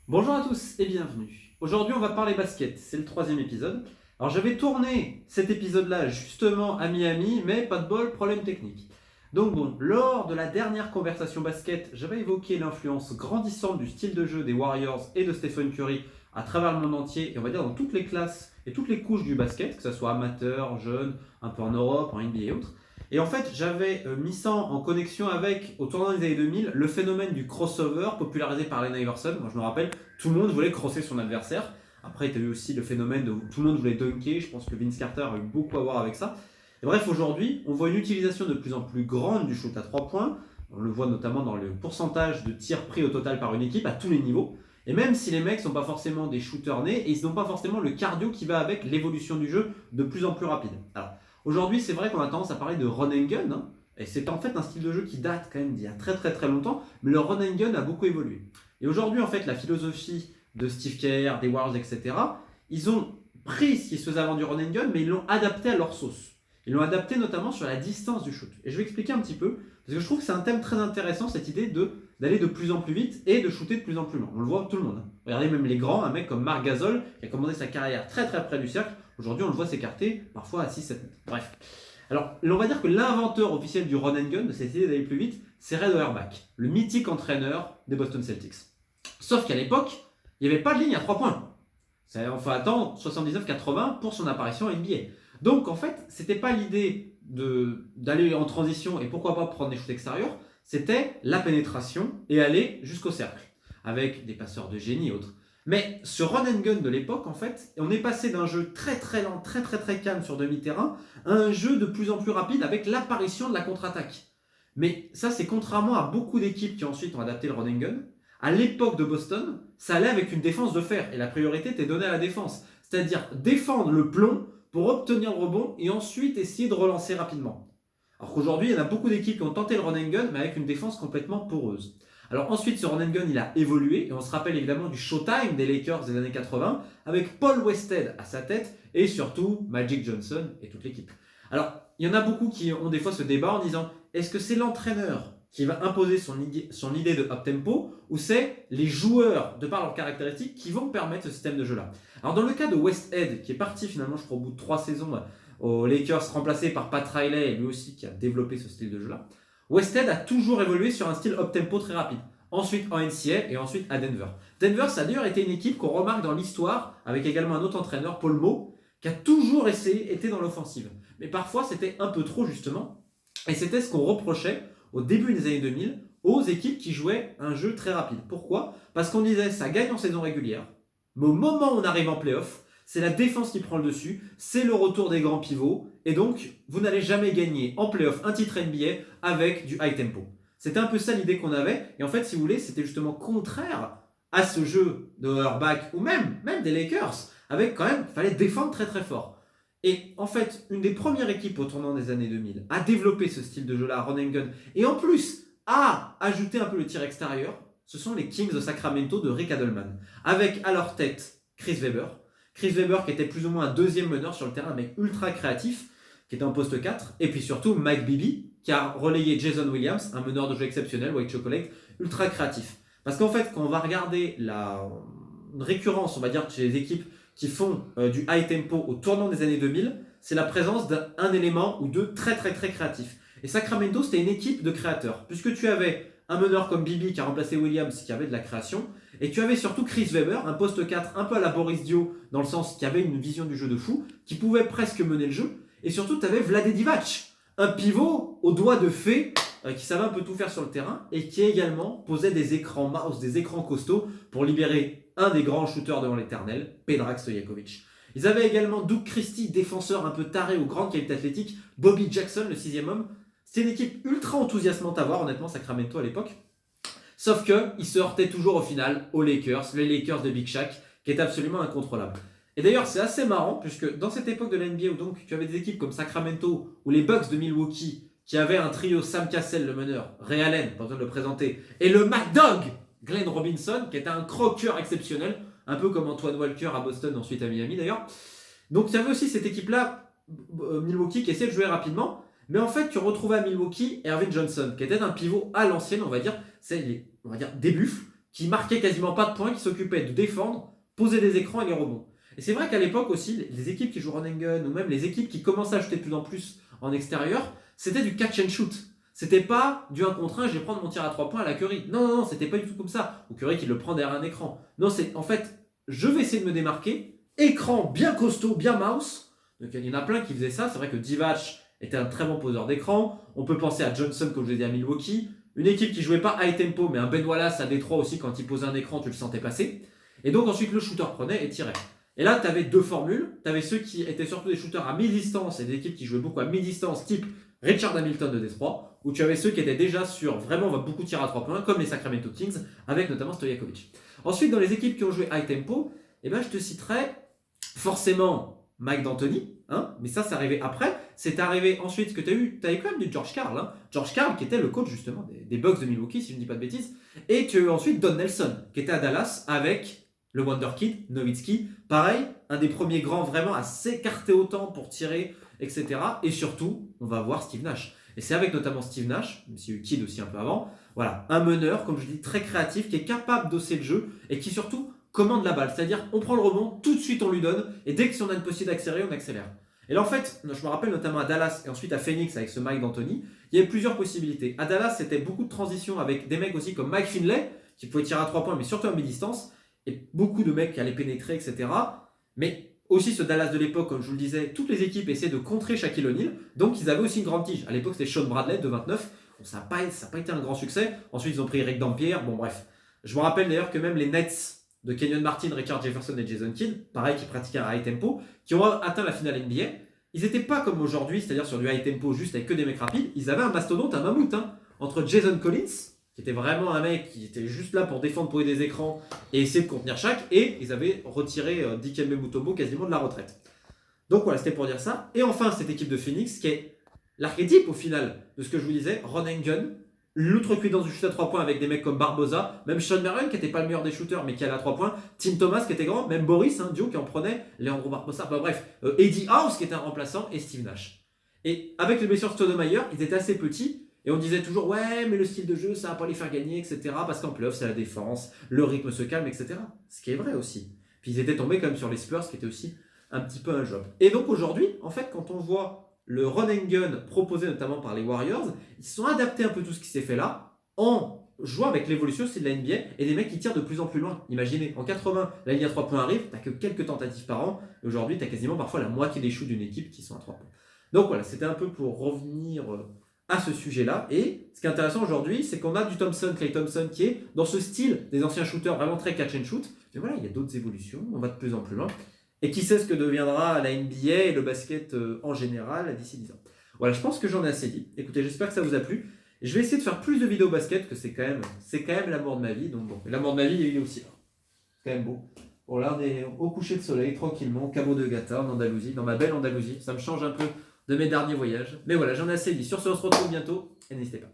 Bonjour à tous et bienvenue. Aujourd'hui, on va parler basket. C'est le troisième épisode. Alors, j'avais tourné cet épisode-là justement à Miami, mais pas de bol, problème technique. Donc bon, lors de la dernière conversation basket, j'avais évoqué l'influence grandissante du style de jeu des Warriors et de Stephen Curry à travers le monde entier, et on va dire dans toutes les classes et toutes les couches du basket, que ce soit amateur, jeune, un peu en Europe, en NBA et autres. Et en fait, j'avais mis ça en connexion avec, au tournant des années 2000, le phénomène du crossover popularisé par Allen Iverson. Moi, je me rappelle, tout le monde voulait crosser son adversaire. Après, tu as eu aussi le phénomène de tout le monde voulait dunker. Je pense que Vince Carter a eu beaucoup à voir avec ça. Et bref, aujourd'hui, on voit une utilisation de plus en plus grande du shoot à 3 points. On le voit notamment dans le pourcentage de tirs pris au total par une équipe à tous les niveaux. Et même si les mecs ne sont pas forcément des shooters nés, et ils n'ont pas forcément le cardio qui va avec l'évolution du jeu de plus en plus rapide. Alors, aujourd'hui, c'est vrai qu'on a tendance à parler de run and gun, hein, et c'est en fait un style de jeu qui date quand même d'il y a très très très longtemps, mais le run and gun a beaucoup évolué. Et aujourd'hui, en fait, la philosophie de Steve Kerr, des Warriors, etc., ils ont pris ce qui se faisait avant du run and gun, mais ils l'ont adapté à leur sauce. Ils l'ont adapté notamment sur la distance du shoot. Et je vais expliquer un petit peu, parce que je trouve que c'est un thème très intéressant, cette idée d'aller de plus en plus vite et de shooter de plus en plus loin. On le voit tout le monde. Regardez même les grands, un mec comme Marc Gasol, qui a commencé sa carrière très très près du cercle. Aujourd'hui, on le voit s'écarter, parfois à 6-7 mètres. Bref. Alors, on va dire que l'inventeur officiel du run and gun, de cette idée d'aller plus vite, c'est Red Auerbach, le mythique entraîneur des Boston Celtics. Sauf qu'à l'époque, il n'y avait pas de ligne à 3 points. On faut attendre 79-80 pour son apparition en NBA. Donc en fait, c'était pas l'idée d'aller en transition et pourquoi pas prendre des shoots extérieurs, c'était la pénétration et aller jusqu'au cercle, avec des passeurs de génie et autres. Mais ce run and gun de l'époque, en fait, on est passé d'un jeu très très lent, très très très calme sur demi-terrain, à un jeu de plus en plus rapide avec l'apparition de la contre-attaque. Mais ça, c'est contrairement à beaucoup d'équipes qui ensuite ont adapté le run and gun. À l'époque de Boston, ça allait avec une défense de fer et la priorité était donnée à la défense. C'est-à-dire défendre le plomb pour obtenir le rebond et ensuite essayer de relancer rapidement. Alors qu'aujourd'hui, il y en a beaucoup d'équipes qui ont tenté le run and gun mais avec une défense complètement poreuse. Alors ensuite, ce run and gun, il a évolué et on se rappelle évidemment du Showtime des Lakers des années 80 avec Paul Westhead à sa tête et surtout Magic Johnson et toute l'équipe. Alors, il y en a beaucoup qui ont des fois ce débat en disant est-ce que c'est l'entraîneur qui va imposer son idée de up-tempo ou c'est les joueurs, de par leurs caractéristiques, qui vont permettre ce système de jeu-là. Alors dans le cas de Westhead, qui est parti finalement, je crois, au bout de 3 saisons aux Lakers, remplacé par Pat Riley, lui aussi qui a développé ce style de jeu-là, Westhead a toujours évolué sur un style up-tempo très rapide. Ensuite en NCAA et ensuite à Denver. Denver, ça a d'ailleurs été une équipe qu'on remarque dans l'histoire, avec également un autre entraîneur, Paul Mo, qui a toujours été dans l'offensive. Mais parfois, c'était un peu trop justement, et c'était ce qu'on reprochait au début des années 2000 aux équipes qui jouaient un jeu très rapide. Pourquoi ? Parce qu'on disait ça gagne en saison régulière, mais au moment où on arrive en playoff, c'est la défense qui prend le dessus, c'est le retour des grands pivots, et donc vous n'allez jamais gagner en playoff un titre NBA avec du high tempo. C'était un peu ça l'idée qu'on avait, et en fait, si vous voulez, c'était justement contraire à ce jeu de Auerbach, ou même des Lakers, avec quand même, il fallait défendre très très fort. Et en fait, une des premières équipes au tournant des années 2000 a développé ce style de jeu-là, run and gun, et en plus a ajouté un peu le tir extérieur, ce sont les Kings de Sacramento de Rick Adelman, avec à leur tête Chris Webber. Chris Webber qui était plus ou moins un deuxième meneur sur le terrain, un mec ultra créatif, qui était en poste 4, et puis surtout Mike Bibby, qui a relayé Jason Williams, un meneur de jeu exceptionnel, White Chocolate, ultra créatif. Parce qu'en fait, quand on va regarder la récurrence, on va dire, chez les équipes qui font du high tempo au tournant des années 2000, c'est la présence d'un élément ou deux très très très créatifs. Et Sacramento, c'était une équipe de créateurs, puisque tu avais un meneur comme Bibi qui a remplacé Williams, qui avait de la création, et tu avais surtout Chris Webber, un poste 4 un peu à la Boris Dio, dans le sens qui avait une vision du jeu de fou, qui pouvait presque mener le jeu, et surtout tu avais Vlade Divac, un pivot aux doigts de fée, qui savait un peu tout faire sur le terrain, et qui également posait des écrans mouse, des écrans costauds, pour libérer un des grands shooters devant l'éternel, Predrag Stojakovic. Ils avaient également Doug Christie, défenseur un peu taré aux grandes qualités athlétiques, Bobby Jackson, le 6e homme. C'était une équipe ultra enthousiasmante à voir, honnêtement, Sacramento à l'époque. Sauf qu'ils se heurtaient toujours au final aux Lakers, les Lakers de Big Shaq, qui étaient absolument incontrôlables. Et d'ailleurs, c'est assez marrant, puisque dans cette époque de la NBA où donc tu avais des équipes comme Sacramento ou les Bucks de Milwaukee, qui avaient un trio Sam Cassell, le meneur, Ray Allen, pas besoin de le présenter, et le Mad Dog, Glenn Robinson, qui était un croqueur exceptionnel, un peu comme Antoine Walker à Boston, ensuite à Miami d'ailleurs. Donc il y avait aussi cette équipe-là, Milwaukee, qui essayait de jouer rapidement, mais en fait tu retrouvais à Milwaukee Ervin Johnson, qui était un pivot à l'ancienne, on va dire, c'est on va dire des buffles, qui marquait quasiment pas de points, qui s'occupait de défendre, poser des écrans et les rebonds. Et c'est vrai qu'à l'époque aussi, les équipes qui jouent run and gun, ou même les équipes qui commençaient à shooter de plus en plus en extérieur, c'était du catch and shoot. C'était pas du 1 contre 1, je vais prendre mon tir à 3 points à la Curry. Non, non, non, c'était pas du tout comme ça. Ou Curry qui le prend derrière un écran. Non, c'est en fait, je vais essayer de me démarquer, écran bien costaud, bien mouse. Donc il y en a plein qui faisaient ça. C'est vrai que Divac était un très bon poseur d'écran. On peut penser à Johnson, comme je l'ai dit à Milwaukee. Une équipe qui jouait pas high tempo, mais un Ben Wallace à Détroit aussi, quand il posait un écran, tu le sentais passer. Et donc ensuite, le shooter prenait et tirait. Et là, tu avais deux formules. Tu avais ceux qui étaient surtout des shooters à mi-distance et des équipes qui jouaient beaucoup à mi-distance, type Richard Hamilton de Détroit, où tu avais ceux qui étaient déjà sur vraiment beaucoup tirer à 3 points, comme les Sacramento Kings, avec notamment Stojakovic. Ensuite, dans les équipes qui ont joué high tempo, eh ben, je te citerai forcément Mike D'Antoni, hein, mais ça, c'est arrivé après. C'est arrivé ensuite que tu avais quand même du George Karl, hein, George Karl qui était le coach justement des Bucks de Milwaukee, si je ne dis pas de bêtises, et tu as eu ensuite Don Nelson, qui était à Dallas avec le Wonderkid, Nowitzki, pareil, un des premiers grands vraiment à s'écarter autant pour tirer, etc. Et surtout, on va voir Steve Nash. Et c'est avec notamment Steve Nash, même s'il y a eu Kidd aussi un peu avant, voilà, un meneur, comme je dis, très créatif, qui est capable d'osser le jeu et qui surtout commande la balle. C'est-à-dire, on prend le rebond, tout de suite on lui donne, et dès que si on a une possibilité d'accélérer, on accélère. Et là, en fait, je me rappelle notamment à Dallas et ensuite à Phoenix avec ce Mike D'Antoni, il y avait plusieurs possibilités. À Dallas, c'était beaucoup de transitions avec des mecs aussi comme Mike Finlay, qui pouvait tirer à 3 points, mais surtout à mi-distance, et beaucoup de mecs qui allaient pénétrer, etc. Mais aussi ce Dallas de l'époque, comme je vous le disais, toutes les équipes essayaient de contrer Shaquille O'Neal, donc ils avaient aussi une grande tige. À l'époque, c'était Sean Bradley de 29, bon, ça n'a pas été un grand succès. Ensuite, ils ont pris Rick Dampier, bon bref. Je me rappelle d'ailleurs que même les Nets de Kenyon Martin, Richard Jefferson et Jason Kidd, pareil, qui pratiquaient un high tempo, qui ont atteint la finale NBA, ils n'étaient pas comme aujourd'hui, c'est-à-dire sur du high tempo juste avec que des mecs rapides, ils avaient un mastodonte, un mammouth, hein, entre Jason Collins, qui était vraiment un mec qui était juste là pour défendre, pour des écrans et essayer de contenir Shaq, et ils avaient retiré Dikembe Mutombo quasiment de la retraite. Donc voilà, c'était pour dire ça. Et enfin, cette équipe de Phoenix, qui est l'archétype au final de ce que je vous disais, run and gun, l'outrecuidance du shoot à 3 points avec des mecs comme Barbosa, même Sean Marion qui n'était pas le meilleur des shooters mais qui allait à 3 points, Tim Thomas qui était grand, même Boris, hein, Dio qui en prenait, Leandro Barbosa, bah, bref, Eddie House qui était un remplaçant et Steve Nash. Et avec les blessures de Stoudemire, ils étaient assez petits. Et on disait toujours, ouais, mais le style de jeu, ça va pas les faire gagner, etc. Parce qu'en playoff, c'est la défense, le rythme se calme, etc. Ce qui est vrai aussi. Puis ils étaient tombés quand même sur les Spurs, qui était aussi un petit peu un job. Et donc aujourd'hui, en fait, quand on voit le run and gun proposé notamment par les Warriors, ils se sont adaptés un peu tout ce qui s'est fait là, en jouant avec l'évolution aussi de la NBA, et des mecs qui tirent de plus en plus loin. Imaginez, en 80, la ligne à 3 points arrive, t'as que quelques tentatives par an, et aujourd'hui, t'as quasiment parfois la moitié des shoots d'une équipe qui sont à 3 points. Donc voilà, c'était un peu pour revenir à ce sujet-là. Et ce qui est intéressant aujourd'hui, c'est qu'on a du Klay Thompson qui est dans ce style des anciens shooters vraiment très catch and shoot. Mais voilà, il y a d'autres évolutions, on va de plus en plus loin. Et qui sait ce que deviendra la NBA et le basket en général d'ici 10 ans. Voilà, je pense que j'en ai assez dit. Écoutez, j'espère que ça vous a plu. Je vais essayer de faire plus de vidéos basket, que c'est quand même l'amour de ma vie. Donc bon, l'amour de ma vie, il est aussi là. C'est quand même beau. Bon là, on est au coucher de soleil, tranquillement, au Cabo de Gata, en Andalousie, dans ma belle Andalousie. Ça me change un peu de mes derniers voyages. Mais voilà, j'en ai assez dit. Sur ce, on se retrouve bientôt et n'hésitez pas.